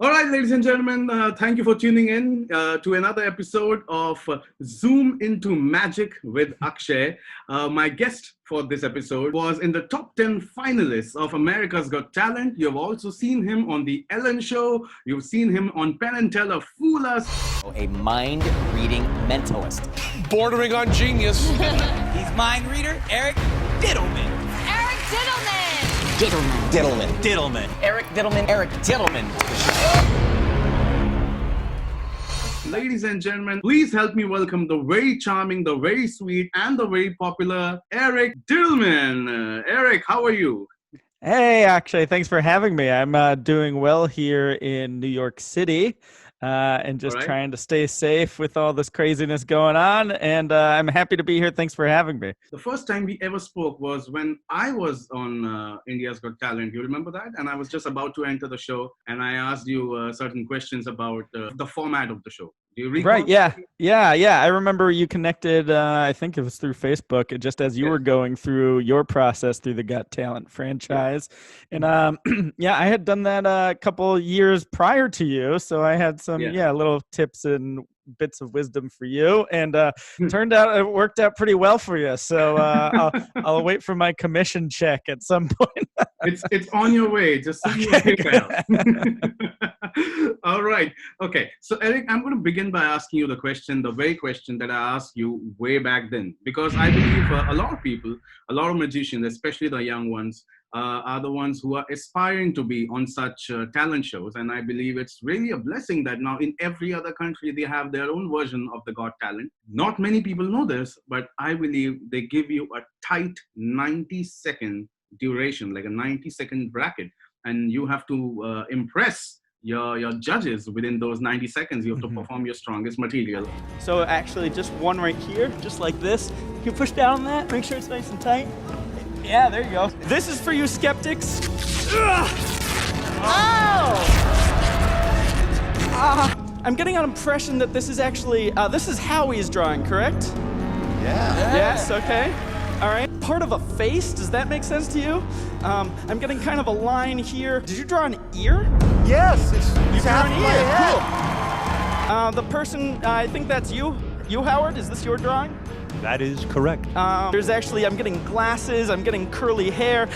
All right, ladies and gentlemen, thank you for tuning in to another episode of Zoom into Magic with Akshay. My guest for this episode was in the top 10 finalists of America's Got Talent. You've also seen him on The Ellen Show. You've seen him on Penn and Teller Fool Us. A mind-reading mentalist. Bordering on genius. He's mind reader, Eric Dittleman. Eric Dittleman. Dittleman. Eric Dittleman. Eric Dittleman. Ladies and gentlemen, please help me welcome the very charming, the very sweet, and the very popular Eric Dittleman. Eric, how are you? Hey, Akshay, thanks for having me. I'm doing well here in New York City and just trying to stay safe with all this craziness going on. And I'm happy to be here. Thanks for having me. The first time we ever spoke was when I was on India's Got Talent. You remember that? And I was just about to enter the show, and I asked you certain questions about the format of the show. Do you recall? Right, yeah. I remember you connected, I think it was through Facebook, just as you were going through your process through the Got Talent franchise. And I had done that a couple years prior to you, so I had some little tips and bits of wisdom for you, and turned out it worked out pretty well for you. So I'll wait for my commission check at some point. It's on your way. Just send me a PayPal. All right. Okay. So Eric, I'm going to begin by asking you the very question that I asked you way back then, because I believe a lot of people, a lot of magicians, especially the young ones, are the ones who are aspiring to be on such talent shows. And I believe it's really a blessing that now in every other country, they have their own version of the Got Talent. Not many people know this, but I believe they give you a tight 90-second duration, like a 90-second bracket. And you have to impress your judges within those 90 seconds. You have to perform your strongest material. So actually just one right here, just like this. You push down on that, make sure it's nice and tight. Yeah, there you go. This is for you skeptics. I'm getting an impression that this is actually, this is Howie's drawing, correct? Yeah. Yes, okay. All right. Part of a face, does that make sense to you? I'm getting kind of a line here. Did you draw an ear? Yes. You drew half an my ear, head. cool. The person, I think that's you. You, Howard, is this your drawing? That is correct. There's actually, I'm getting glasses, I'm getting curly hair.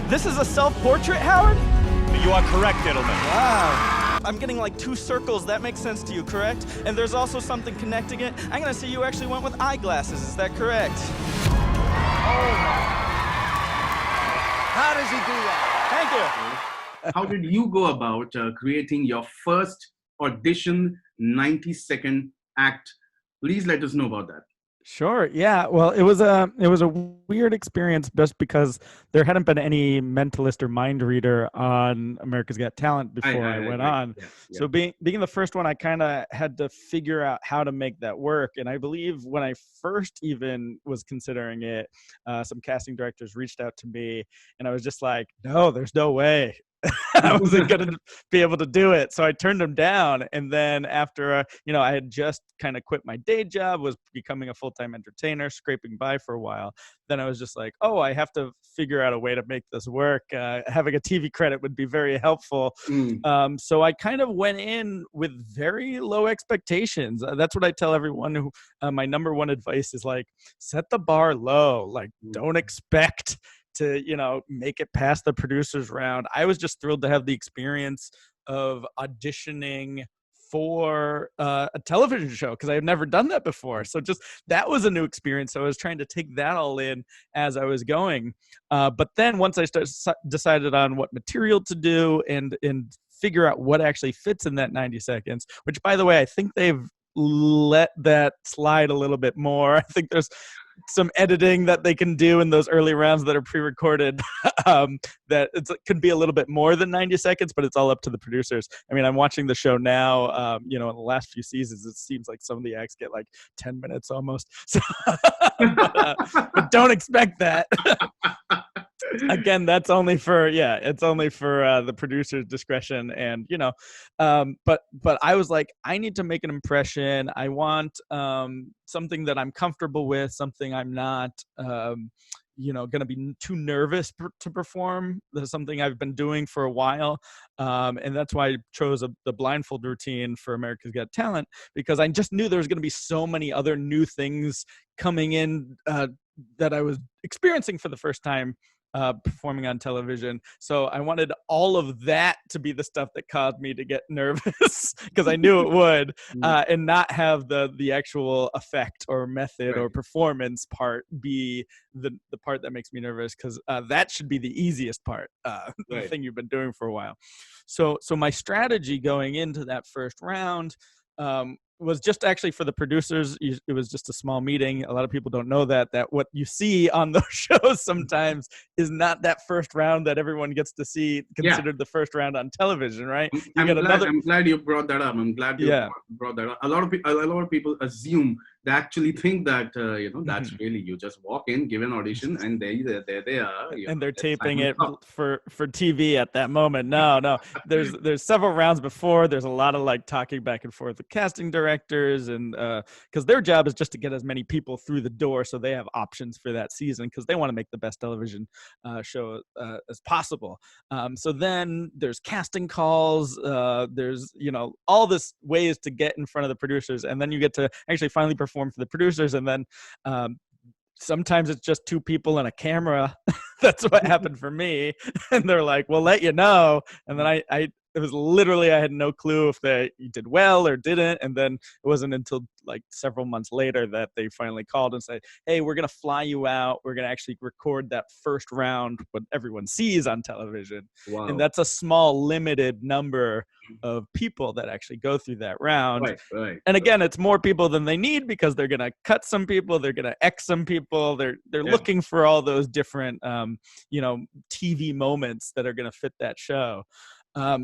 This is a self-portrait, Howard? You are correct, Dittleman. Wow. I'm getting like two circles, that makes sense to you, correct? And there's also something connecting it. I'm gonna say you actually went with eyeglasses, is that correct? How does he do that? Thank you. How did you go about creating your first audition 90-second act? Please let us know about that. Sure. Yeah. Well, it was a weird experience just because there hadn't been any mentalist or mind reader on America's Got Talent before I went on. Yeah. So being the first one, I kind of had to figure out how to make that work. And I believe when I first even was considering it, some casting directors reached out to me, and I was just like, no, there's no way. I wasn't going to be able to do it. So I turned them down. And then after, I had just kind of quit my day job, was becoming a full-time entertainer, scraping by for a while. Then I was just like, I have to figure out a way to make this work. Having a TV credit would be very helpful. So I kind of went in with very low expectations. That's what I tell everyone who, my number one advice is like, set the bar low. Like, don't expect to, make it past the producers round. I was just thrilled to have the experience of auditioning for a television show because I had never done that before. So just that was a new experience. So I was trying to take that all in as I was going. But then once I decided on what material to do and figure out what actually fits in that 90 seconds, which by the way, I think they've let that slide a little bit more. I think there's some editing that they can do in those early rounds that are pre-recorded that it could be a little bit more than 90 seconds, but it's all up to the producers. I mean, I'm watching the show now, in the last few seasons, it seems like some of the acts get like 10 minutes almost. So, but don't expect that. Again, that's only for it's only for the producer's discretion, and but I was like, I need to make an impression. I want something that I'm comfortable with, something I'm not going to be too nervous to perform. That's something I've been doing for a while, and that's why I chose the blindfold routine for America's Got Talent, because I just knew there was going to be so many other new things coming in that I was experiencing for the first time performing on television. So I wanted all of that to be the stuff that caused me to get nervous, because I knew it would, and not have the actual effect or method or performance part be the part that makes me nervous, because that should be the easiest part, the thing you've been doing for a while. So my strategy going into that first round was just actually for the producers. It was just a small meeting. A lot of people don't know that what you see on those shows sometimes is not that first round that everyone gets to see, considered the first round on television, right? I'm glad you brought that up. I'm glad you brought that up. A lot of people assume, they actually think that that's really, you just walk in, give an audition, and there they are. And they're taping it for TV at that moment. No, there's several rounds before. There's a lot of like talking back and forth with casting directors, and because their job is just to get as many people through the door, so they have options for that season, because they want to make the best television show as possible. So then there's casting calls. There's all this ways to get in front of the producers, and then you get to actually finally perform for the producers, and then sometimes it's just two people and a camera. That's what happened for me. And they're like, we'll let you know. And then it was literally, I had no clue if they did well or didn't. And then it wasn't until like several months later that they finally called and said, hey, we're going to fly you out. We're going to actually record that first round, what everyone sees on television. Wow. And that's a small, limited number of people that actually go through that round. Right. And again, it's more people than they need, because they're going to cut some people. They're going to X some people. They're looking for all those different, TV moments that are going to fit that show.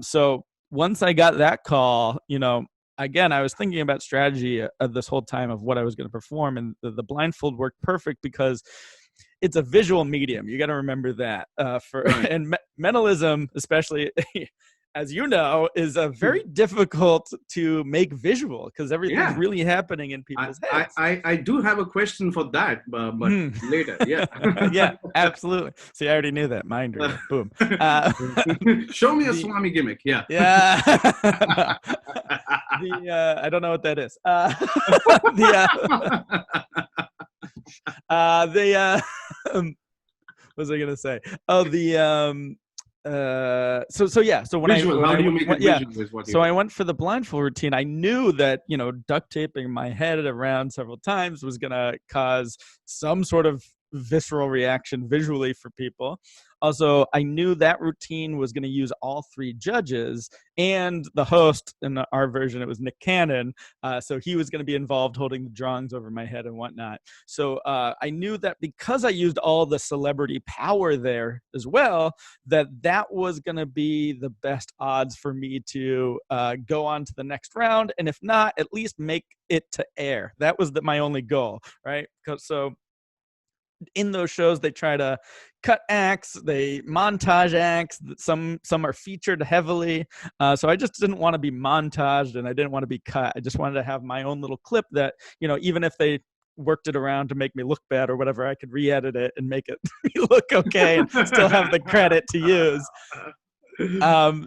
So once I got that call, again, I was thinking about strategy this whole time of what I was going to perform, and the blindfold worked perfect because it's a visual medium. You got to remember that and mentalism, especially, as you know, is a very difficult to make visual, because everything's really happening in people's heads. I do have a question for that, but later. Yeah. Yeah, absolutely. See, I already knew that. Mind reader. Boom. Show me a Swami gimmick. Yeah. Yeah. I don't know what that is. What was I gonna say? Oh, so when visual, how do you make it visual is what you I went for the blindfold routine. I knew that duct taping my head around several times was gonna cause some sort of visceral reaction visually for people. Also, I knew that routine was going to use all three judges and the host. In our version, it was Nick Cannon. So he was going to be involved holding the drawings over my head and whatnot. So I knew that because I used all the celebrity power there as well, that was going to be the best odds for me to go on to the next round. And if not, at least make it to air. That was my only goal, right? So in those shows, they try to cut acts, they montage acts. Some are featured heavily. So I just didn't want to be montaged, and I didn't want to be cut. I just wanted to have my own little clip that, even if they worked it around to make me look bad or whatever, I could re-edit it and make it look okay and still have the credit to use.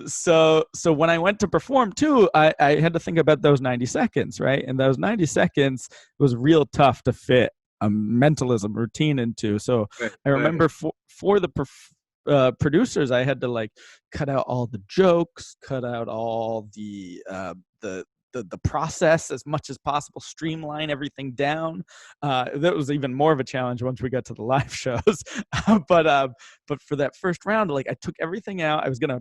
So when I went to perform too, I had to think about those 90 seconds, right? And those 90 seconds was real tough to fit a mentalism routine into. So I remember for the producers, I had to cut out all the jokes, cut out all the process as much as possible, streamline everything down. That was even more of a challenge once we got to the live shows. But for that first round, I took everything out. I was gonna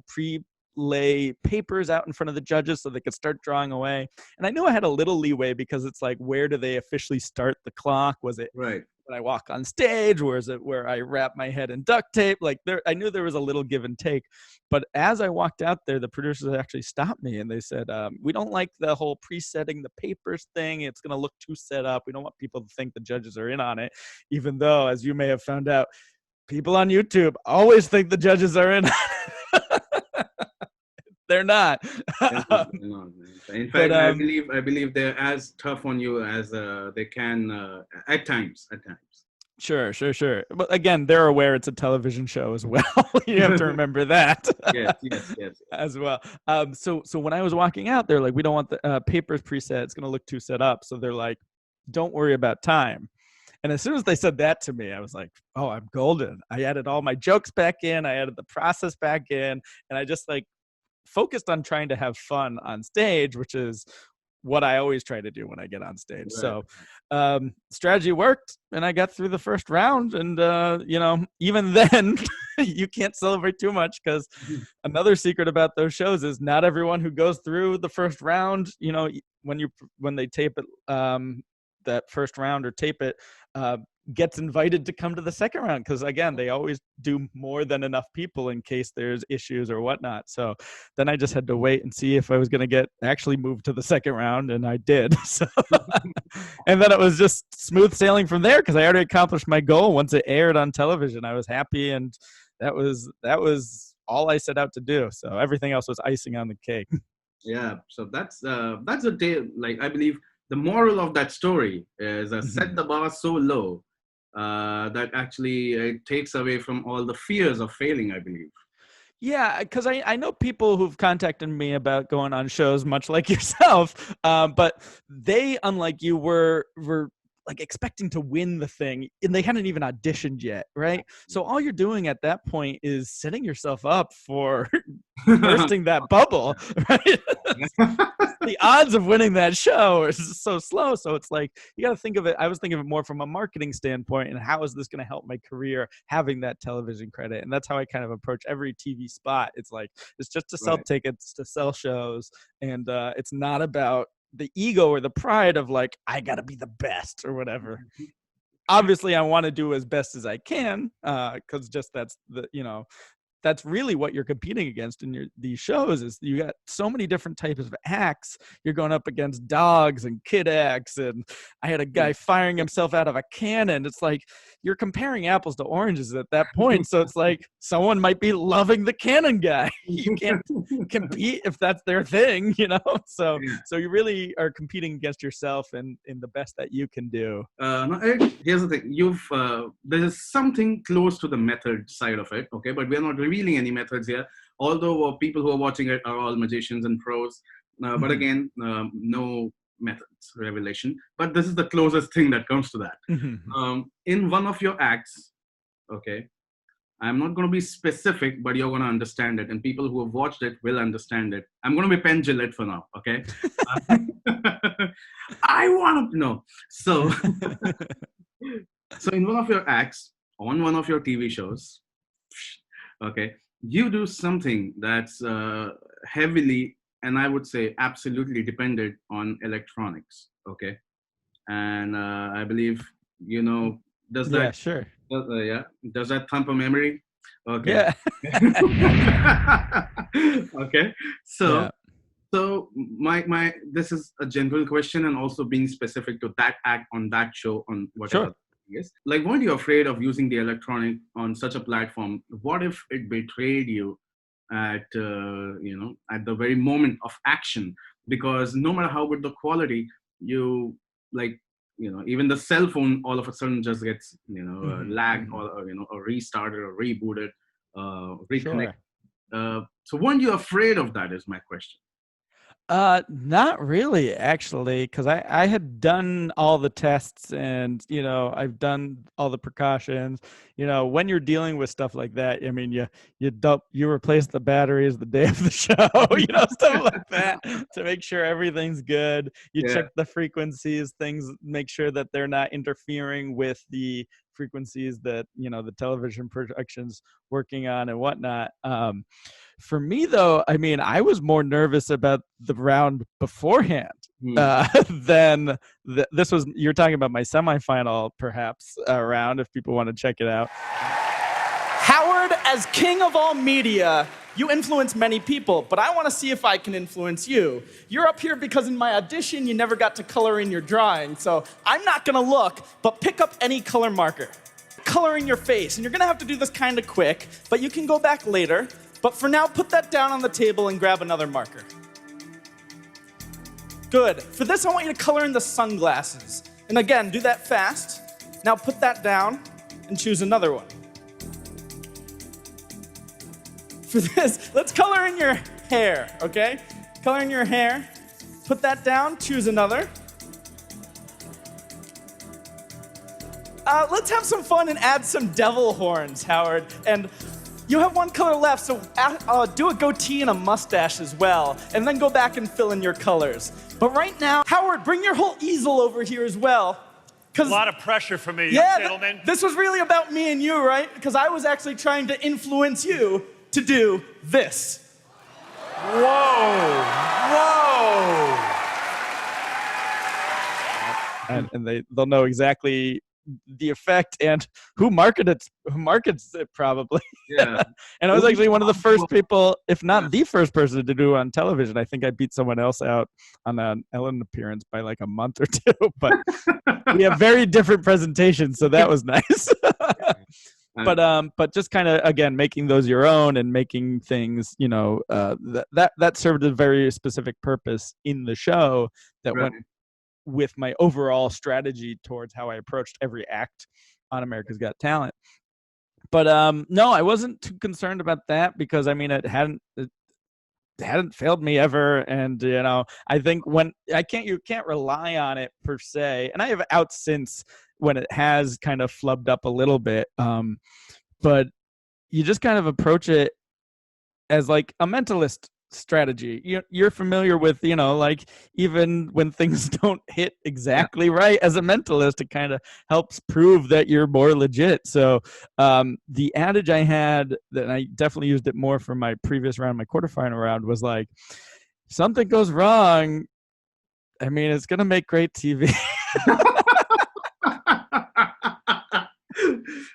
lay papers out in front of the judges so they could start drawing away. And I knew I had a little leeway, because it's where do they officially start the clock? Was it when I walk on stage, or is it where I wrap my head in duct tape? I knew there was a little give and take. But as I walked out there, the producers actually stopped me and they said, we don't like the whole presetting the papers thing. It's going to look too set up. We don't want people to think the judges are in on it, even though, as you may have found out, People on YouTube always think the judges are in. They're not. They're not, they're not, man. In fact, But I believe they're as tough on you as they can at times. At times. Sure. But again, they're aware it's a television show as well. You have to remember that. Yes. As well. So when I was walking out, they're like, we don't want the papers preset. It's going to look too set up. So they're like, don't worry about time. And as soon as they said that to me, I was like, oh, I'm golden. I added all my jokes back in. I added the process back in. And I just like focused on trying to have fun on stage, which is what I always try to do when I get on stage. Right. So strategy worked and I got through the first round. And, even then you can't celebrate too much because another secret about those shows is not everyone who goes through the first round, when they tape it, that first round or tape it, gets invited to come to the second round because again they always do more than enough people in case there's issues or whatnot. So then I just had to wait and see if I was going to get actually moved to the second round, and I did. So and then it was just smooth sailing from there because I already accomplished my goal. Once it aired on television, I was happy, and that was all I set out to do. So everything else was icing on the cake. Yeah, so that's a day. Like I believe the moral of that story is set the bar so low that actually it takes away from all the fears of failing, I believe. Yeah, because I know people who've contacted me about going on shows much like yourself, but they, unlike you, were like expecting to win the thing and they hadn't even auditioned yet, right? So all you're doing at that point is setting yourself up for bursting that bubble, right? The odds of winning that show are so slow. So it's like, you got to think of it. I was thinking of it more from a marketing standpoint and how is this going to help my career having that television credit? And that's how I kind of approach every TV spot. It's like, it's just to sell tickets, to sell shows. And it's not about the ego or the pride of like, I got to be the best or whatever. Obviously I want to do as best as I can. Cause just that's really what you're competing against in these shows is you got so many different types of acts. You're going up against dogs and kid acts. And I had a guy firing himself out of a cannon. It's like you're comparing apples to oranges at that point. So it's like someone might be loving the cannon guy. You can't compete if that's their thing, So you really are competing against yourself and in the best that you can do. No, Eric, here's the thing. There's something close to the method side of it, okay? But we're not revealing any methods here. Although people who are watching it are all magicians and pros. But again, no methods revelation. But this is the closest thing that comes to that. In one of your acts, okay, I'm not going to be specific, but you're going to understand it. And people who have watched it will understand it. I'm going to be Penn Jillette for now, okay? I want to know. So in one of your acts, on one of your TV shows, okay, you do something that's heavily, and I would say absolutely dependent on electronics, okay? And I believe, does that... Yeah, sure. Does that thumper memory? Okay. Yeah. Okay. So my this is a general question and also being specific to that act on that show on whatever. Sure. Yes. Like, weren't you afraid of using the electronic on such a platform? What if it betrayed you at at the very moment of action? Because no matter how good the quality, even the cell phone all of a sudden just gets lagged or restarted or rebooted, reconnect. Sure. So weren't you afraid of that? Is my question. Not really, actually, because I had done all the tests and, I've done all the precautions. When you're dealing with stuff like that, I mean, you replace the batteries the day of the show, stuff like that to make sure everything's good. You check the frequencies, make sure that they're not interfering with the frequencies that, the television production's working on and whatnot. For me, though, I mean, I was more nervous about the round beforehand than this was. You're talking about my semifinal, perhaps, round, if people want to check it out. Howard, as king of all media, you influence many people, but I want to see if I can influence you. You're up here because in my audition, you never got to color in your drawing, so I'm not going to look, but pick up any color marker. coloring your face, and you're gonna have to do this kind of quick, but you can go back later. But for now, put that down on the table and grab another marker. Good. For this, I want you to color in the sunglasses. And again, do that fast. Now put that down and choose another one. For this, let's color in your hair, okay? Color in your hair. Put that down, choose another. Let's have some fun and add some devil horns, Howard. And you have one color left, so do a goatee and a mustache as well, and then go back and fill in your colors. But right now, Howard, bring your whole easel over here as well. A lot of pressure for me, gentlemen. This was really about me and you, right? Because I was actually trying to influence you to do this. Whoa! And they'll know exactly the effect and who markets it probably. Yeah. And I was actually one of the first people, if not the first person to do it on television. I think I beat someone else out on an Ellen appearance by like a month or two, but we have very different presentations, so that was nice. But just kind of, again, making those your own and making things, that served a very specific purpose in the show that went with my overall strategy towards how I approached every act on America's Got Talent. But no, I wasn't too concerned about that because it hadn't failed me ever. And I think you can't rely on it per se. And I have outs since when it has kind of flubbed up a little bit. But you just kind of approach it as like a mentalist strategy. You're familiar with, like even when things don't hit exactly right, as a mentalist, it kind of helps prove that you're more legit. So the adage I had, that I definitely used it more for my previous round, my quarterfinal round, was like, if something goes wrong, I mean, it's going to make great TV.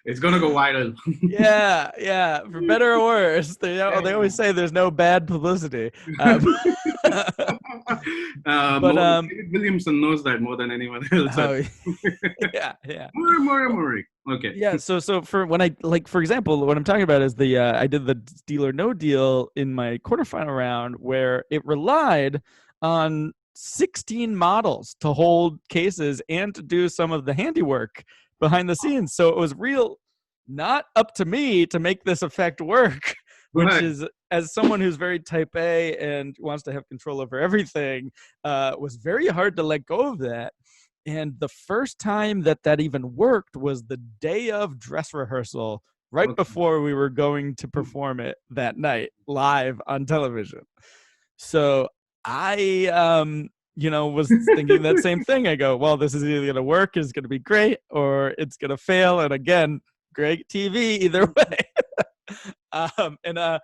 It's going to go viral. Yeah, for better or worse. They always say there's no bad publicity. David Williamson knows that more than anyone else. Yeah. Murray. Okay. Yeah, so for when for example, what I'm talking about is I did the Deal or No Deal in my quarterfinal round where it relied on 16 models to hold cases and to do some of the handiwork behind the scenes. So it was not up to me to make this effect work, which is, as someone who's very type A and wants to have control over everything, was very hard to let go of that. And the first time that even worked was the day of dress rehearsal, right before we were going to perform it that night live on television. So I was thinking that same thing. I go, well, this is either going to work, it's going to be great, or it's going to fail. And again, great TV either way. And a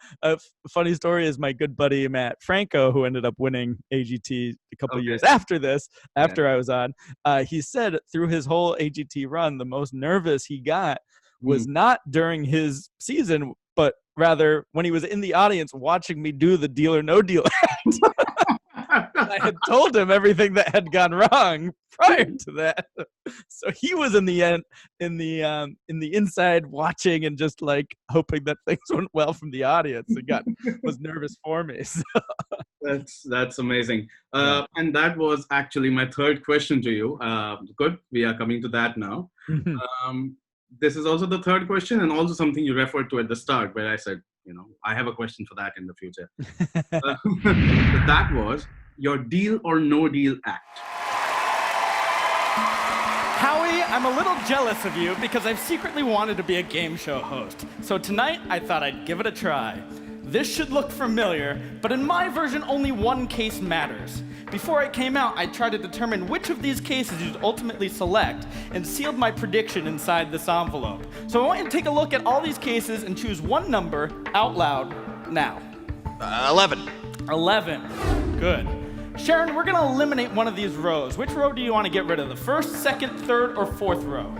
funny story is my good buddy Matt Franco, who ended up winning AGT a couple of years after this, I was on, he said through his whole AGT run, the most nervous he got was not during his season, but rather when he was in the audience watching me do the Deal or No Deal act. I had told him everything that had gone wrong prior to that, so he was in the inside watching and just like hoping that things went well from the audience, and was nervous for me. So. That's amazing. And that was actually my third question to you. Good, we are coming to that now. This is also the third question, and also something you referred to at the start, where I said, I have a question for that in the future. That was your Deal or No Deal act. Howie, I'm a little jealous of you because I've secretly wanted to be a game show host. So tonight, I thought I'd give it a try. This should look familiar, but in my version, only one case matters. Before it came out, I tried to determine which of these cases you'd ultimately select and sealed my prediction inside this envelope. So I want you to take a look at all these cases and choose one number out loud now. 11. 11. Good. Sharon, we're going to eliminate one of these rows. Which row do you want to get rid of? The first, second, third, or fourth row?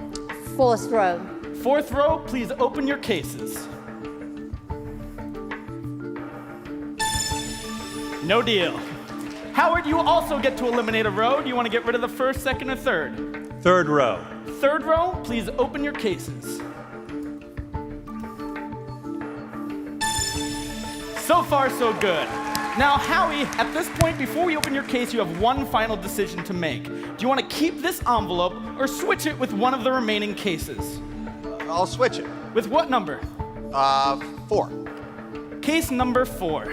Fourth row. Fourth row, please open your cases. No deal. Howard, you also get to eliminate a row. Do you want to get rid of the first, second, or third? Third row. Third row, please open your cases. So far, so good. Now, Howie, at this point, before we open your case, you have one final decision to make. Do you want to keep this envelope or switch it with one of the remaining cases? I'll switch it. With what number? 4. Case number 4.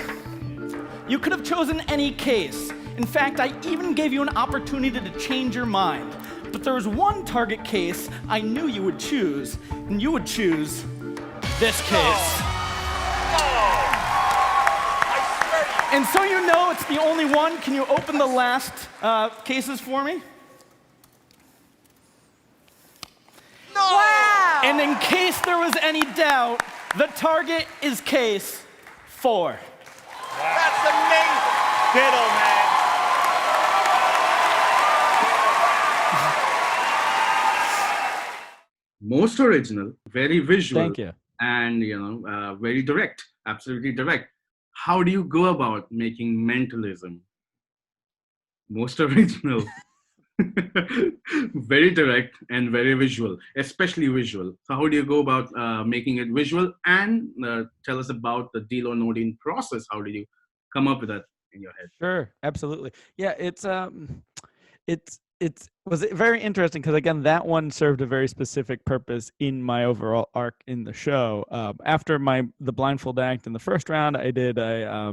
You could have chosen any case. In fact, I even gave you an opportunity to change your mind. But there was one target case I knew you would choose, and you would choose this case. And so you know it's the only one. Can you open the last cases for me? No! Wow! And in case there was any doubt, the target is case 4. That's amazing! Diddleman. Most original, very visual. Thank you. And, very direct, absolutely direct. How do you go about making mentalism? Most original, very direct and very visual, especially visual. So how do you go about making it visual? And tell us about the deal or no deal process. How did you come up with that in your head? Sure, absolutely. Yeah, it was very interesting because, again, that one served a very specific purpose in my overall arc in the show. After the blindfold act in the first round, I did a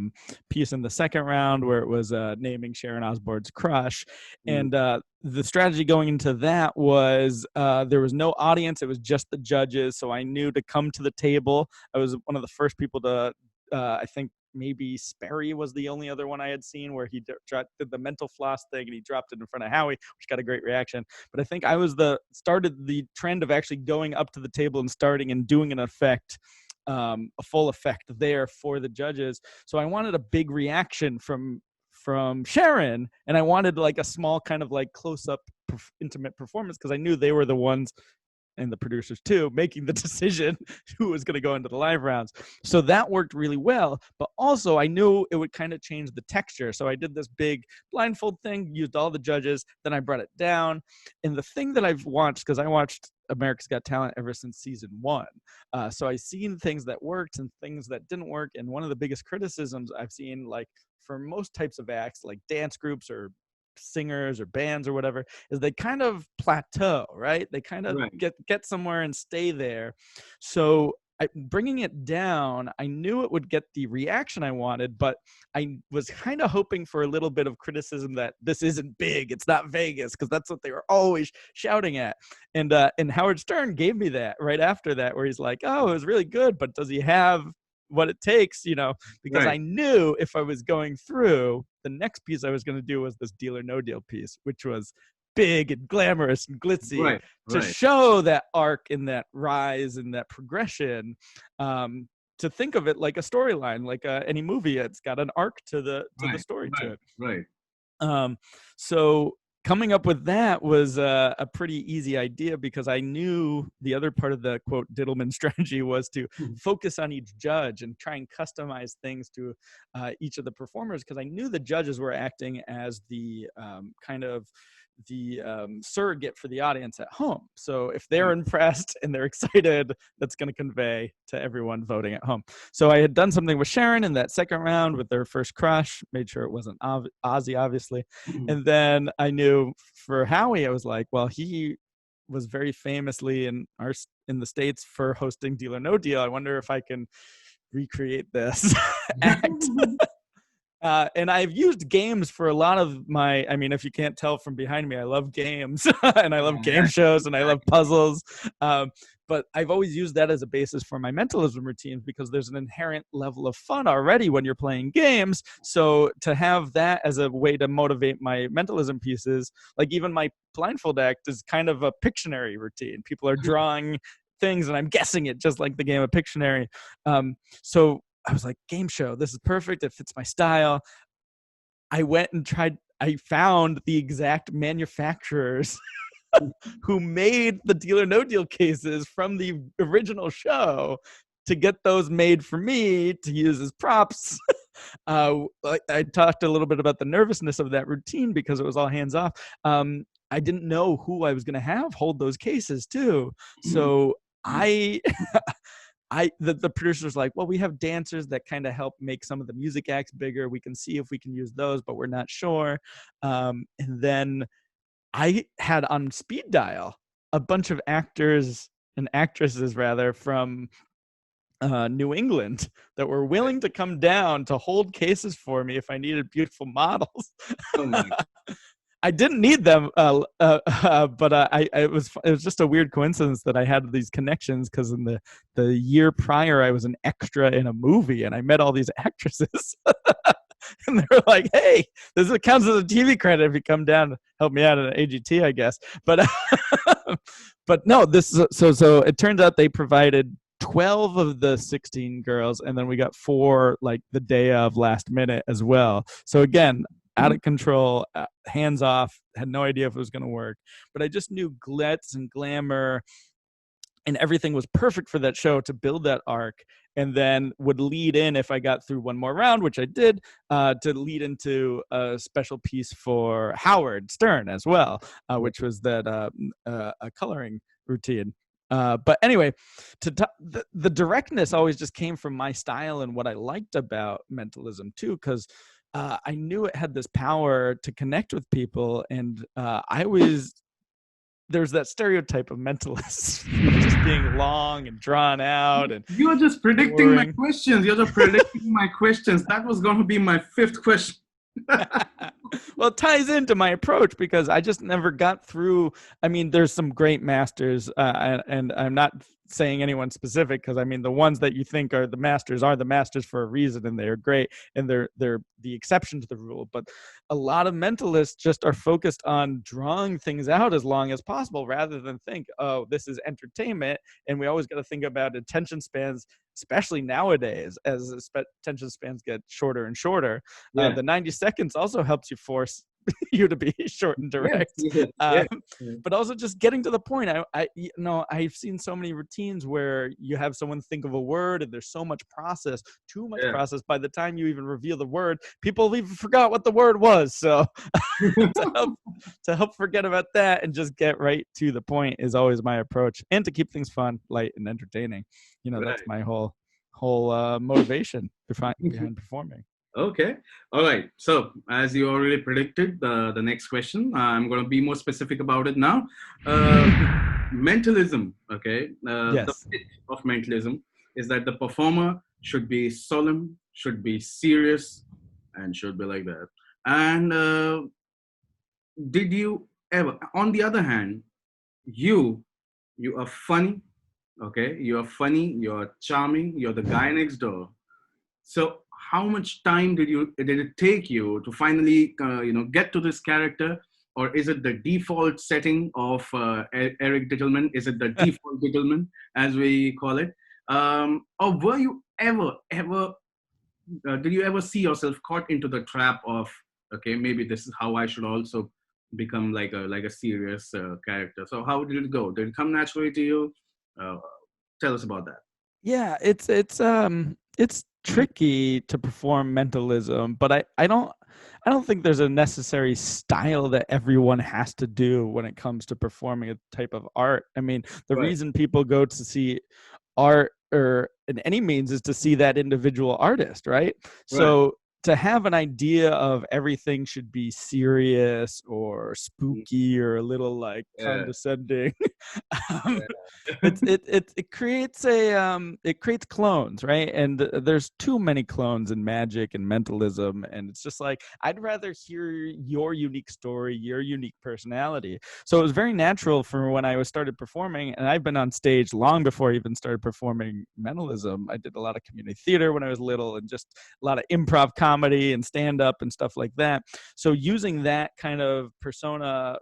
piece in the second round where it was naming Sharon Osbourne's crush. And the strategy going into that was there was no audience. It was just the judges. So I knew to come to the table. I was one of the first people to, I think, maybe Sperry was the only other one I had seen where he did the mental floss thing and he dropped it in front of Howie, which got a great reaction. But I think I was started the trend of actually going up to the table and starting and doing an effect, a full effect there for the judges. So I wanted a big reaction from Sharon, and I wanted like a small kind of like close-up intimate performance because I knew they were the ones, and the producers too, making the decision who was going to go into the live rounds. So that worked really well, but also I knew it would kind of change the texture. So I did this big blindfold thing, used all the judges, then I brought it down. And the thing that I've watched, because I watched America's Got Talent ever since season 1. So I've seen things that worked and things that didn't work. And one of the biggest criticisms I've seen, like for most types of acts, like dance groups or singers or bands or whatever, is they kind of plateau, right? They kind of get somewhere and stay there. So bringing it down, I knew it would get the reaction I wanted, but I was kind of hoping for a little bit of criticism that this isn't big, it's not Vegas, because that's what they were always shouting at. And Howard Stern gave me that right after that, where he's like, oh, it was really good, but does he have what it takes, because I knew if I was going through, the next piece I was going to do was this Deal or No Deal piece, which was big and glamorous and glitzy to show that arc and that rise and that progression, to think of it like a storyline, like any movie. It's got an arc to the story to it. So coming up with that was a pretty easy idea because I knew the other part of the quote Dittleman strategy was to focus on each judge and try and customize things to each of the performers, because I knew the judges were acting as the kind of the surrogate for the audience at home. So if they're impressed and they're excited, that's going to convey to everyone voting at home. So I had done something with Sharon in that second round with their first crush, made sure it wasn't Ozzy, obviously. And then I knew for Howie, I was like, well, he was very famously in the States for hosting Deal or No Deal. I wonder if I can recreate this act. And I've used games for a lot of if you can't tell from behind me, I love games and I love game shows and I love puzzles. But I've always used that as a basis for my mentalism routines because there's an inherent level of fun already when you're playing games. So to have that as a way to motivate my mentalism pieces, like even my blindfold act is kind of a Pictionary routine. People are drawing things and I'm guessing it just like the game of Pictionary. So I was like, game show, this is perfect. It fits my style. I went and I found the exact manufacturers who made the Deal or No Deal cases from the original show to get those made for me to use as props. I talked a little bit about the nervousness of that routine because it was all hands off. I didn't know who I was going to have hold those cases too. So the producer's like, well, we have dancers that kind of help make some of the music acts bigger. We can see if we can use those, but we're not sure. And then I had on speed dial a bunch of actors and actresses rather from New England that were willing to come down to hold cases for me if I needed beautiful models. Oh my. I didn't need them, but it was just a weird coincidence that I had these connections because in the year prior I was an extra in a movie and I met all these actresses. And they were like, "Hey, this counts as a TV credit if you come down to help me out at an AGT, I guess." But but no, so it turns out they provided 12 of the 16 girls, and then we got 4 like the day of last minute as well. So again, out of control, hands off, had no idea if it was going to work, but I just knew glitz and glamour and everything was perfect for that show to build that arc, and then would lead in, if I got through one more round, which I did, to lead into a special piece for Howard Stern as well, which was that a coloring routine. But anyway, the directness always just came from my style and what I liked about mentalism too, because I knew it had this power to connect with people, and there's that stereotype of mentalists just being long and drawn out. And you're just predicting my questions. You're just predicting my questions. That was going to be my 5th question. Well, it ties into my approach because I just never got through. I mean, there's some great masters, and I'm not saying anyone specific because I mean the ones that you think are the masters for a reason, and they're great, and they're the exception to the rule. But a lot of mentalists just are focused on drawing things out as long as possible rather than think, oh, this is entertainment. And we always got to think about attention spans, especially nowadays as attention spans get shorter and shorter. Yeah. The 90 seconds also helps you force you to be short and direct. But also just getting to the point. I've seen so many routines where you have someone think of a word and there's so much process, too much process. By the time you even reveal the word, people even forgot what the word was. So to help forget about that and just get right to the point is always my approach, and to keep things fun, light, and entertaining. That's my whole motivation behind performing. Okay. All right. So as you already predicted, the next question, I'm going to be more specific about it now. Mentalism. Okay. Yes. The pitch of mentalism is that the performer should be solemn, should be serious, and should be like that. And did you ever, on the other hand, you are funny. Okay. You are funny. You're charming. You're the guy next door. So how much time did it take you to finally get to this character, or is it the default setting of Eric Dittelman? Is it the default Dittelman as we call it, or were you ever did you ever see yourself caught into the trap of, okay, maybe this is how I should also become like a serious character? So how did it go? Did it come naturally to you? Tell us about that. Yeah, it's tricky to perform mentalism, but I don't think there's a necessary style that everyone has to do when it comes to performing a type of art. I mean, the reason people go to see art or in any means is to see that individual artist, right? So to have an idea of everything should be serious or spooky or a little like condescending, it creates clones, right? And there's too many clones in magic and mentalism, and it's just like I'd rather hear your unique story, your unique personality. So it was very natural for when I started performing, and I've been on stage long before I even started performing mentalism. I did a lot of community theater when I was little, and just a lot of improv comedy and stand-up and stuff like that. So using that kind of persona,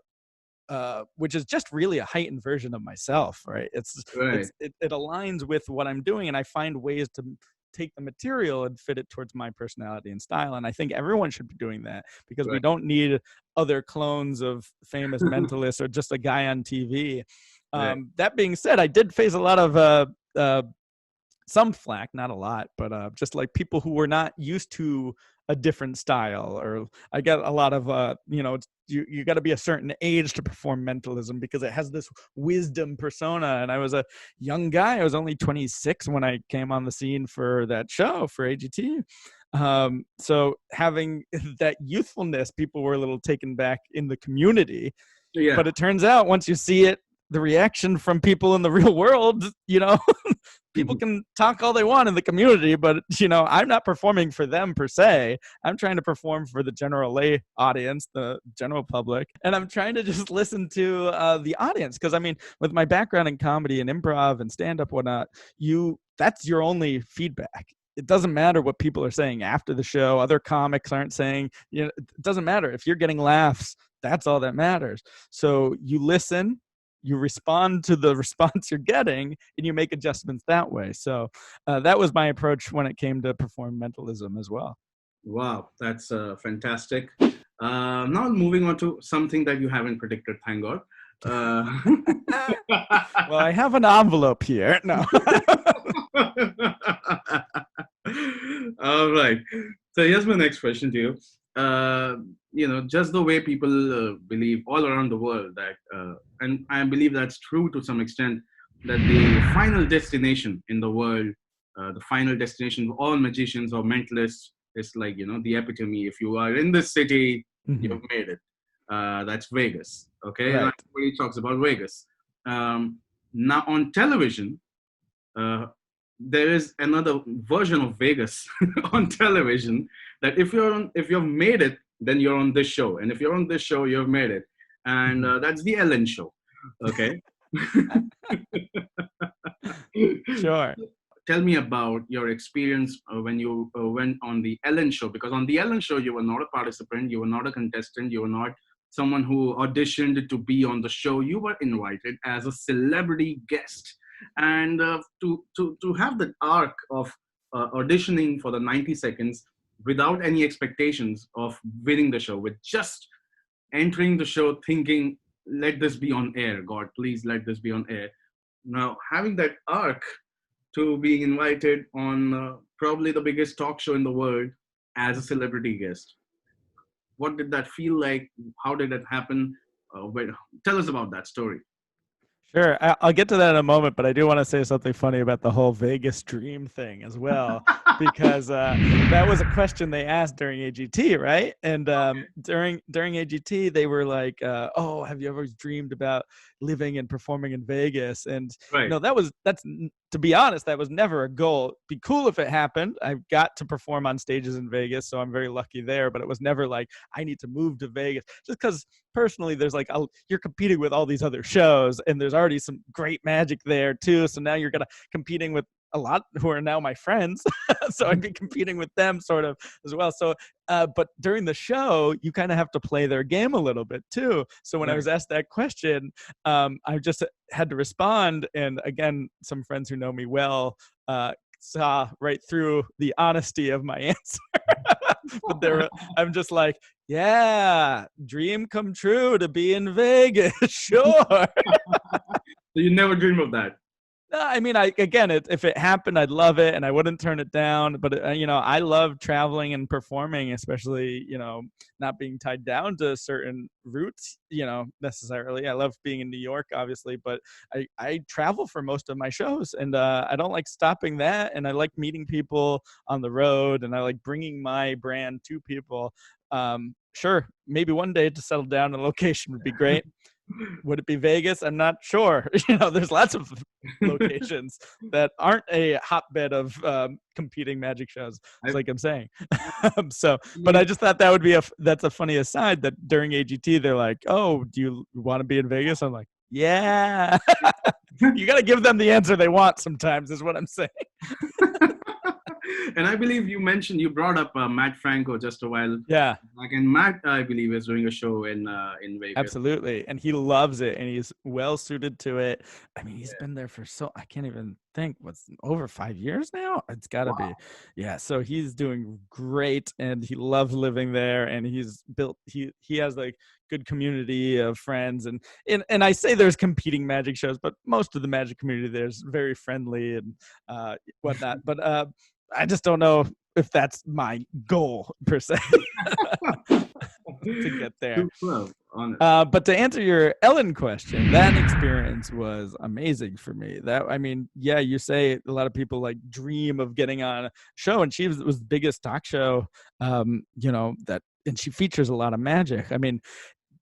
which is just really a heightened version of myself, right? It aligns with what I'm doing, and I find ways to take the material and fit it towards my personality and style. And I think everyone should be doing that, because we don't need other clones of famous mentalists or just a guy on TV. That being said, I did face a lot of some flack, not a lot, but just like people who were not used to a different style, or I get a lot of you got to be a certain age to perform mentalism because it has this wisdom persona. And I was a young guy. I was only 26 when I came on the scene for that show for AGT. So having that youthfulness, people were a little taken back in the community. Yeah. But it turns out once you see it, the reaction from people in the real world, people can talk all they want in the community, but I'm not performing for them per se. I'm trying to perform for the general lay audience, the general public, and I'm trying to just listen to the audience. Because I mean, with my background in comedy and improv and stand-up, whatnot, that's your only feedback. It doesn't matter what people are saying after the show. Other comics aren't saying, it doesn't matter. If you're getting laughs, that's all that matters. So you listen, you respond to the response you're getting, and you make adjustments that way. So that was my approach when it came to perform mentalism as well. Wow, that's fantastic. Now moving on to something that you haven't predicted, thank God. Well, I have an envelope here. No. All right. So here's my next question to you. Just the way people believe all around the world that, and I believe that's true to some extent, that the final destination in the world, the final destination of all magicians or mentalists is like, the epitome. If you are in this city, you've made it. That's Vegas. Okay. Right. Everybody talks about Vegas. Now on television, there is another version of Vegas on television that if you've made it, then you're on this show. And if you're on this show, you've made it. And that's the Ellen Show. Okay. Sure. Tell me about your experience when you went on the Ellen Show, because on the Ellen Show, you were not a participant. You were not a contestant. You were not someone who auditioned to be on the show. You were invited as a celebrity guest. And to have that arc of auditioning for the 90 seconds without any expectations of winning the show, with just entering the show thinking, let this be on air, God, please let this be on air. Now, having that arc to being invited on probably the biggest talk show in the world as a celebrity guest. What did that feel like? How did it happen? Tell us about that story. Sure. I'll get to that in a moment, but I do want to say something funny about the whole Vegas dream thing as well, because that was a question they asked during AGT, right? And during AGT, they were like, "Oh, have you ever dreamed about living and performing in Vegas?" And right. that's to be honest, that was never a goal. Be cool if it happened. I got to perform on stages in Vegas, so I'm very lucky there. But it was never like I need to move to Vegas, just because personally, there's like you're competing with all these other shows, and there's already some great magic there too. So now you're competing with a lot who are now my friends. So I'd be competing with them sort of as well. So, but during the show, you kind of have to play their game a little bit too. So when I was asked that question, I just had to respond. And again, some friends who know me well saw right through the honesty of my answer. But I'm just like, yeah, dream come true to be in Vegas. Sure. So you never dream of that? I mean, if it happened, I'd love it, and I wouldn't turn it down. But I love traveling and performing, especially not being tied down to certain routes, necessarily. I love being in New York, obviously, but I travel for most of my shows, and I don't like stopping that. And I like meeting people on the road, and I like bringing my brand to people. Sure, maybe one day to settle down in a location would be great. Would it be Vegas? I'm not sure. There's lots of locations that aren't a hotbed of competing magic shows, like I'm saying. But I just thought that would be that's a funny aside that during AGT, they're like, oh, do you want to be in Vegas? I'm like, yeah. You got to give them the answer they want sometimes is what I'm saying. And I believe you brought up Matt Franco just a while. Yeah. And Matt, I believe, is doing a show in Vegas. Absolutely. And he loves it, and he's well suited to it. I mean, he's been there for I can't even think, over 5 years now? It's got to be. Yeah. So he's doing great, and he loves living there, and he's built, he has like good community of friends. And I say there's competing magic shows, but most of the magic community there is very friendly and whatnot. But I just don't know if that's my goal per se to get there. But to answer your Ellen question, that experience was amazing for me. You say a lot of people like dream of getting on a show, and she was the biggest talk show, and she features a lot of magic. I mean,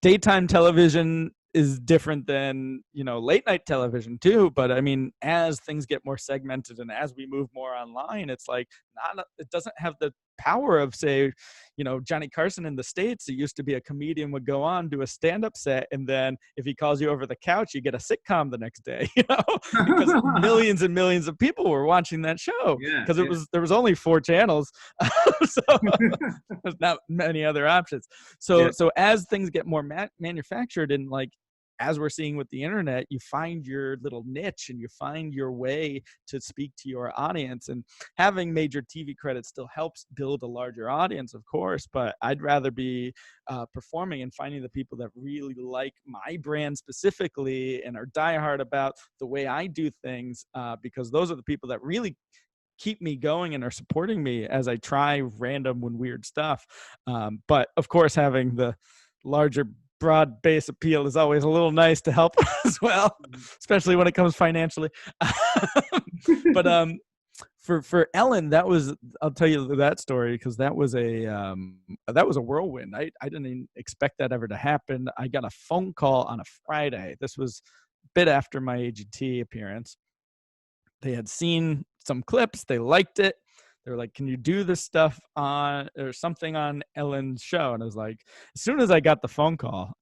daytime television is different than late night television too, but I mean, as things get more segmented and as we move more online, it's like it doesn't have the power of, say, Johnny Carson in the States. It used to be a comedian would go on, do a stand-up set, and then if he calls you over the couch, you get a sitcom the next day, because millions and millions of people were watching that show because there was only 4 channels. So there's not many other options. So as things get more manufactured, and like as we're seeing with the internet, you find your little niche and you find your way to speak to your audience. And having major TV credits still helps build a larger audience, of course, but I'd rather be performing and finding the people that really like my brand specifically and are diehard about the way I do things, because those are the people that really keep me going and are supporting me as I try random and weird stuff. But of course, having the larger broad base appeal is always a little nice to help as well, especially when it comes financially. But for Ellen, I'll tell you that story because that was a whirlwind. I didn't even expect that ever to happen. I got a phone call on a Friday. This was a bit after my AGT appearance. They had seen some clips. They liked it. They were like, can you do this stuff on or something on Ellen's show? And I was like, as soon as I got the phone call,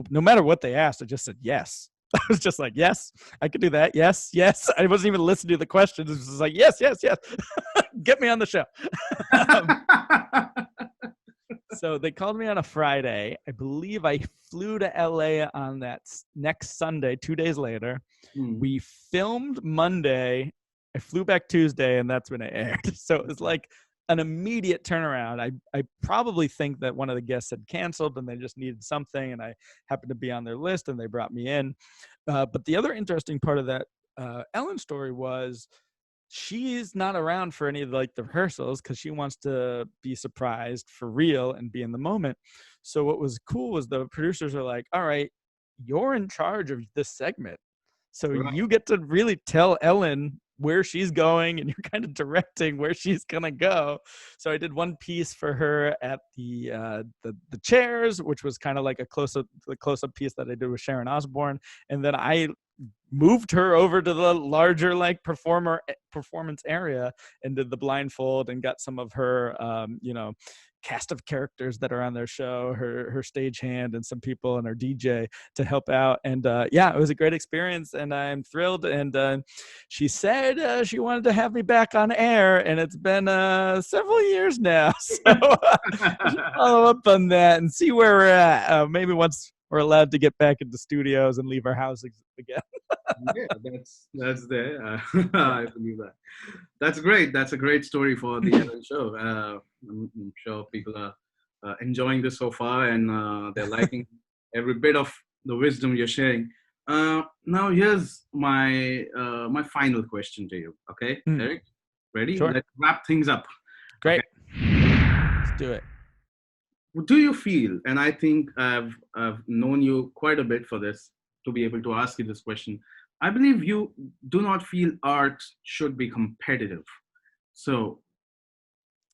no matter what they asked, I just said yes. I was just like, yes, I could do that. Yes, yes. I wasn't even listening to the questions. It was just like, yes, yes, yes. Get me on the show. So they called me on a Friday. I believe I flew to LA on that next Sunday, 2 days later. We filmed Monday. I flew back Tuesday, and that's when it aired. So it was like an immediate turnaround. I probably think that one of the guests had canceled and they just needed something, and I happened to be on their list, and they brought me in. But the other interesting part of that Ellen story was she's not around for any of the rehearsals because she wants to be surprised for real and be in the moment. So what was cool was the producers are like, all right, you're in charge of this segment. So you get to really tell Ellen where she's going, and you're kind of directing where she's gonna go. So I did one piece for her at the chairs, which was kind of like the close-up piece that I did with Sharon Osbourne, and then I moved her over to the larger performance area and did the blindfold and got some of her cast of characters that are on their show, her stagehand and some people and her DJ to help out. And it was a great experience, and I'm thrilled. And she said she wanted to have me back on air, and it's been several years now. So follow up on that and see where we're at. Maybe once we're allowed to get back into studios and leave our houses again. That's there. I believe that. That's great. That's a great story for the Ellen show. I'm sure people are enjoying this so far, and they're liking every bit of the wisdom you're sharing. Now here's my final question to you. Okay, Eric, ready? Sure. Let's wrap things up. Great. Okay. Let's do it. Do you feel, and I think I've known you quite a bit for this to be able to ask you this question, I believe you do not feel art should be competitive. So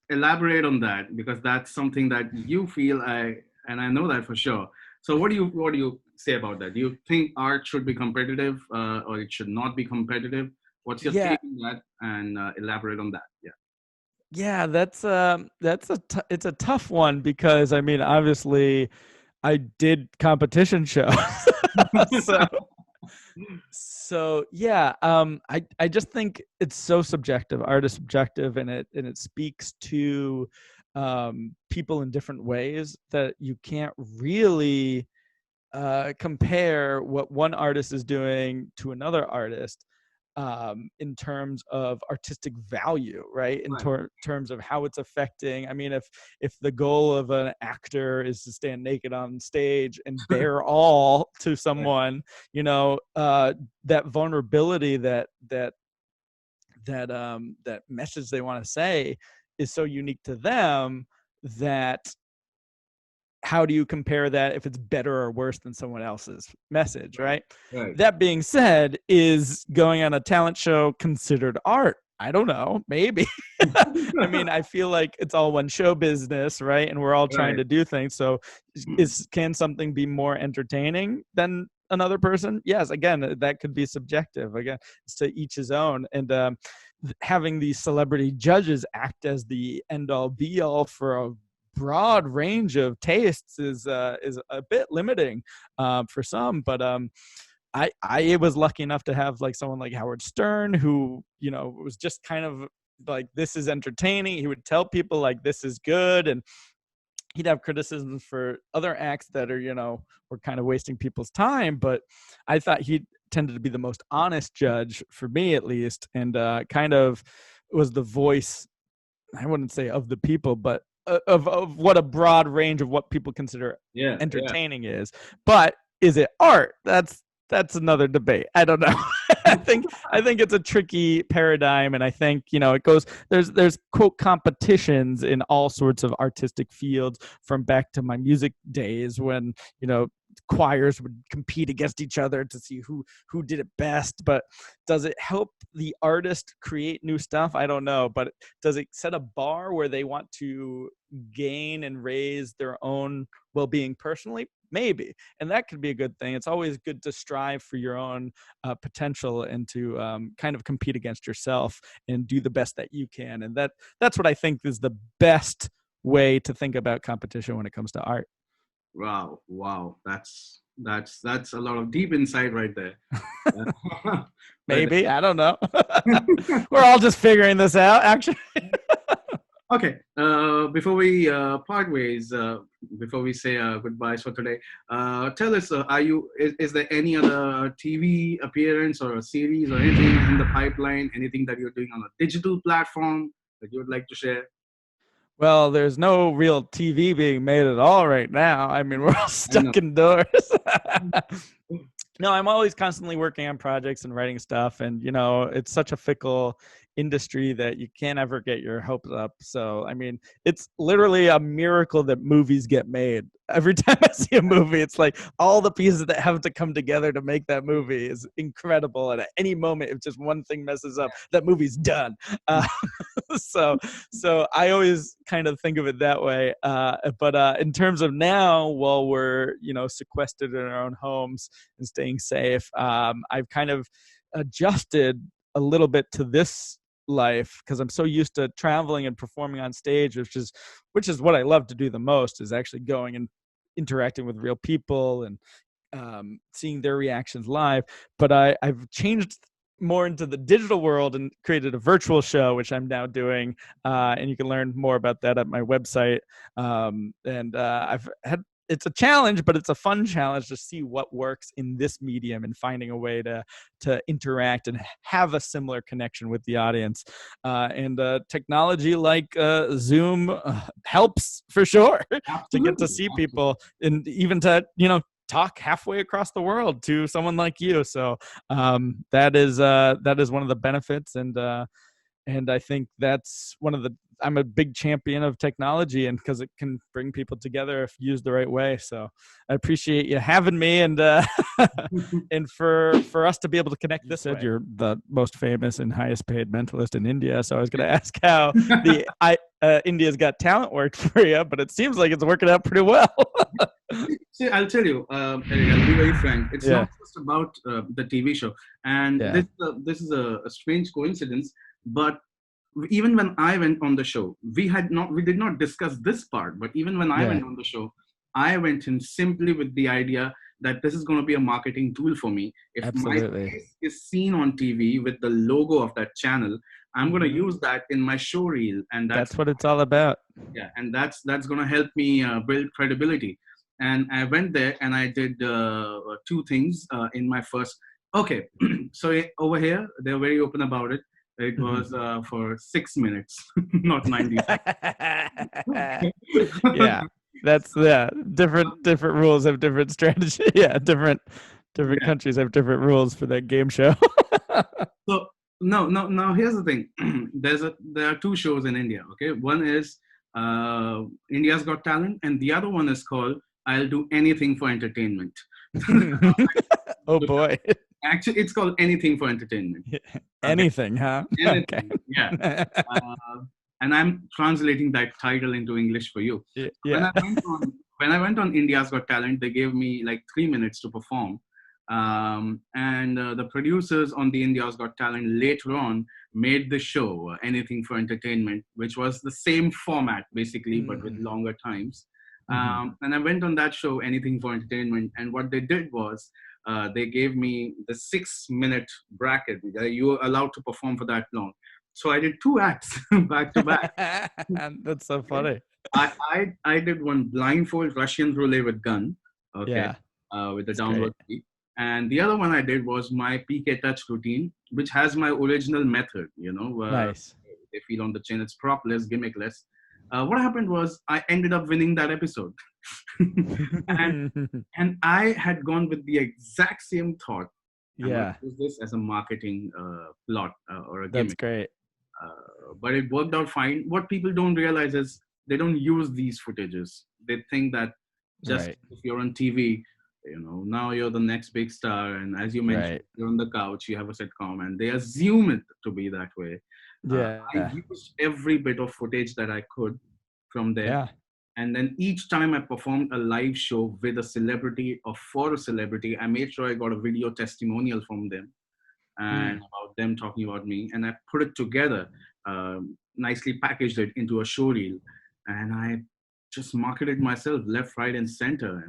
elaborate on that, because that's something that you feel, and I know that for sure. So what do you say about that? Do you think art should be competitive, or it should not be competitive? What's your take on that? And elaborate on that. Yeah, it's a tough one, because I mean, obviously I did competition shows. So I just think it's so subjective. Art is subjective, and it speaks to people in different ways that you can't really compare what one artist is doing to another artist in terms of artistic value, right? In terms of how it's affecting. I mean, if the goal of an actor is to stand naked on stage and bare all to someone, that vulnerability that that message they want to say is so unique to them that how do you compare that if it's better or worse than someone else's message, right? Right. That being said, is going on a talent show considered art? I don't know, maybe. I mean, I feel like it's all one show business, right? And we're all trying to do things. So can something be more entertaining than another person? Yes, again, that could be subjective. Again, it's to each his own. And having these celebrity judges act as the end all be all for a broad range of tastes is a bit limiting for some, but I was lucky enough to have like someone like Howard Stern, who, you know, was just kind of like, this is entertaining. He would tell people like, this is good. And he'd have criticisms for other acts that are, you know, were kind of wasting people's time. But I thought he tended to be the most honest judge, for me at least, and kind of was the voice, I wouldn't say of the people, but of what a broad range of what people consider entertaining is. But is it art? That's another debate. I don't know. I think it's a tricky paradigm, and I think, you know, it goes, there's quote competitions in all sorts of artistic fields, from back to my music days when, you know, choirs would compete against each other to see who did it best. But does it help the artist create new stuff? I don't know. But does it set a bar where they want to gain and raise their own well-being personally? Maybe. And that could be a good thing. It's always good to strive for your own potential and to kind of compete against yourself and do the best that you can. And that's what I think is the best way to think about competition when it comes to art. Wow. That's a lot of deep insight right there. Maybe. I don't know. We're all just figuring this out, actually. Okay. Before we part ways, before we say goodbyes for today, tell us, is there any other TV appearance or a series or anything in the pipeline, anything that you're doing on a digital platform that you would like to share? Well, there's no real TV being made at all right now. I mean, we're all stuck indoors. No, I'm always constantly working on projects and writing stuff. And, you know, it's such a fickle industry that you can't ever get your hopes up. So, I mean, it's literally a miracle that movies get made. Every time I see a movie, it's like all the pieces that have to come together to make that movie is incredible. And at any moment, if just one thing messes up, that movie's done. So I always kind of think of it that way. But in terms of now, while we're, you know, sequestered in our own homes and staying safe, I've kind of adjusted a little bit to this life because I'm so used to traveling and performing on stage, which is what I love to do the most, is actually going and interacting with real people and seeing their reactions live. But I've changed more into the digital world and created a virtual show, which I'm now doing, and you can learn more about that at my website. It's a challenge, but it's a fun challenge to see what works in this medium and finding a way to interact and have a similar connection with the audience. And technology like Zoom helps for sure to get to see people and even to, you know, talk halfway across the world to someone like you. So that is one of the benefits, and I think that's I'm a big champion of technology, and because it can bring people together if used the right way. So I appreciate you having me, and and for us to be able to connect this way. You're the most famous and highest paid mentalist in India. So I was going to ask how India's Got Talent worked for you, but it seems like it's working out pretty well. See, I'll tell you, Eric, I'll be very frank. It's not just about the TV show. And this is a strange coincidence, but even when I went on the show, we did not discuss this part, but even when I went on the show, I went in simply with the idea that this is going to be a marketing tool for me. If my face is seen on TV with the logo of that channel, I'm going to use that in my show reel. And that's what it's all about. Yeah. And that's going to help me build credibility. And I went there and I did 2 things in my first. Okay. So over here, they're very open about it. It was for 6 minutes, not 90 seconds. Yeah, that's different rules have different strategy. Yeah, different countries have different rules for that game show. So No. Here's the thing. There are two shows in India. Okay, one is India's Got Talent, and the other one is called I'll Do Anything for Entertainment. Oh boy. Actually, it's called Anything for Entertainment. Anything, huh? Anything, Okay. yeah. And I'm translating that title into English for you. Yeah. When I went on India's Got Talent, they gave me like 3 minutes to perform. And the producers on the India's Got Talent later on made the show Anything for Entertainment, which was the same format basically, but with longer times. And I went on that show, Anything for Entertainment, and what they did was they gave me the 6-minute bracket. You were allowed to perform for that long. So I did 2 acts back to back. That's so funny. I did one blindfold Russian roulette with gun, okay, with the That's downward kick. And the other one I did was my PK touch routine, which has my original method, Nice. They feel on the chin, it's propless, gimmickless. What happened was I ended up winning that episode. and I had gone with the exact same thought. Yeah. Use this as a marketing plot or a gimmick. That's great. But it worked out fine. What people don't realize is they don't use these footages. They think that just if you're on TV, now you're the next big star. And as you mentioned, you're on the couch, you have a sitcom, and they assume it to be that way. I used every bit of footage that I could from there. Yeah. And then each time I performed a live show with a celebrity or for a celebrity, I made sure I got a video testimonial from them and about them talking about me. And I put it together, nicely packaged it into a show reel. And I just marketed myself left, right, and center.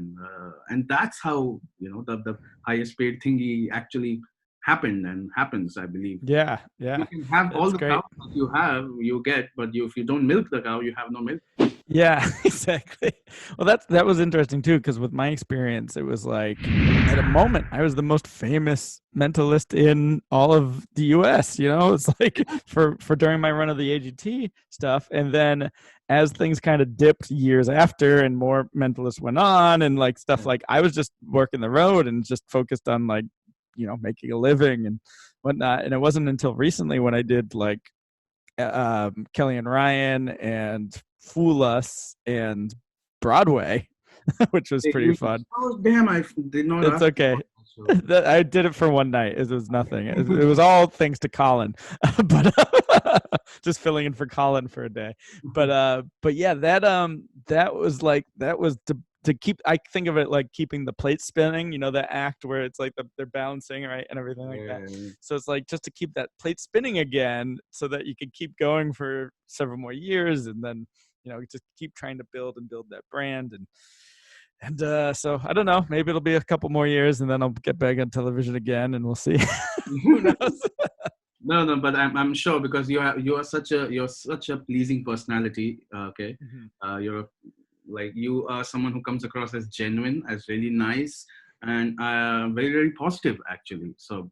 And that's how, the highest paid thingy actually happened and happens, I believe. Yeah. You can have all the cows that you get, but if you don't milk the cow, you have no milk. Yeah, exactly. Well, that was interesting too, because with my experience, it was like at a moment I was the most famous mentalist in all of the U.S. It's like for during my run of the AGT stuff, and then as things kind of dipped years after, and more mentalists went on, and like stuff like I was just working the road and just focused on like making a living and whatnot. And it wasn't until recently when I did like Kelly and Ryan and Fool Us and Broadway, which was pretty fun. Oh damn! I did not. It's okay. I did it for one night. It was nothing. It was all thanks to Colin, but just filling in for Colin for a day. But yeah, that was to keep. I think of it like keeping the plate spinning. The act where it's like they're balancing, right, and everything like that. So it's like just to keep that plate spinning again, so that you can keep going for several more years, and then just keep trying to build that brand. And so I don't know, maybe it'll be a couple more years and then I'll get back on television again and we'll see. Who knows? No, but I'm sure, because you are such a pleasing personality. Okay. You are someone who comes across as genuine, as really nice, and very, very positive actually. So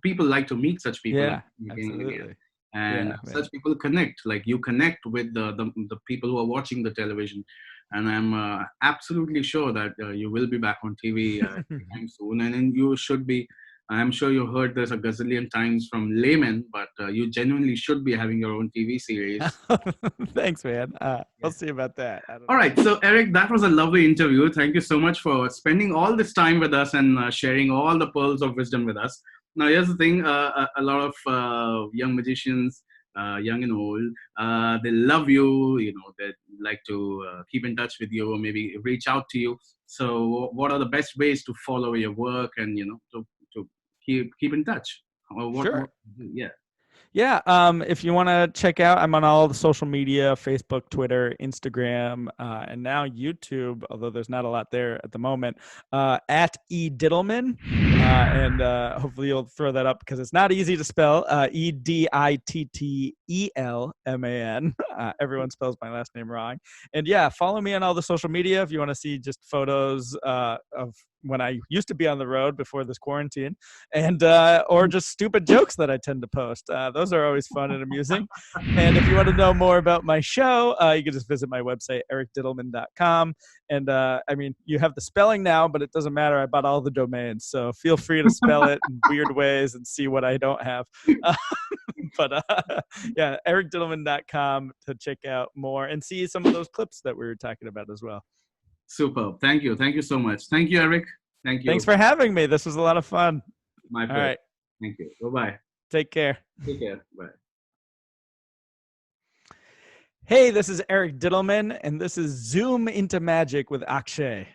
people like to meet such people. Yeah, absolutely. And such people connect, like you connect with the people who are watching the television. And I'm absolutely sure that you will be back on TV anytime soon. And then you should be, I'm sure you heard this a gazillion times from laymen, but you genuinely should be having your own TV series. Thanks, man. We'll see about that. All right. So, Eric, that was a lovely interview. Thank you so much for spending all this time with us and sharing all the pearls of wisdom with us. Now, here's the thing. A lot of young magicians, young and old, they love you. They like to keep in touch with you or maybe reach out to you. So what are the best ways to follow your work and, to keep in touch? Sure. Yeah. If you want to check out, I'm on all the social media, Facebook, Twitter, Instagram, and now YouTube, although there's not a lot there at the moment, at DITTELMAN. And hopefully you'll throw that up because it's not easy to spell, EDITTELMAN. Everyone spells my last name wrong. And yeah, follow me on all the social media if you want to see just photos of when I used to be on the road before this quarantine, and or just stupid jokes that I tend to post. Those are always fun and amusing. And if you want to know more about my show, you can just visit my website, ericdittelman.com. And I mean, you have the spelling now, but it doesn't matter. I bought all the domains, so feel free to spell it in weird ways and see what I don't have. But yeah, ericdittelman.com to check out more and see some of those clips that we were talking about as well. Superb. Thank you. Thank you so much. Thank you, Eric. Thank you. Thanks for having me. This was a lot of fun. My pleasure. All right. Thank you. Bye-bye. Take care. Take care. Bye. Hey, this is Eric Dittelman, and this is Zoom into Magic with Akshay.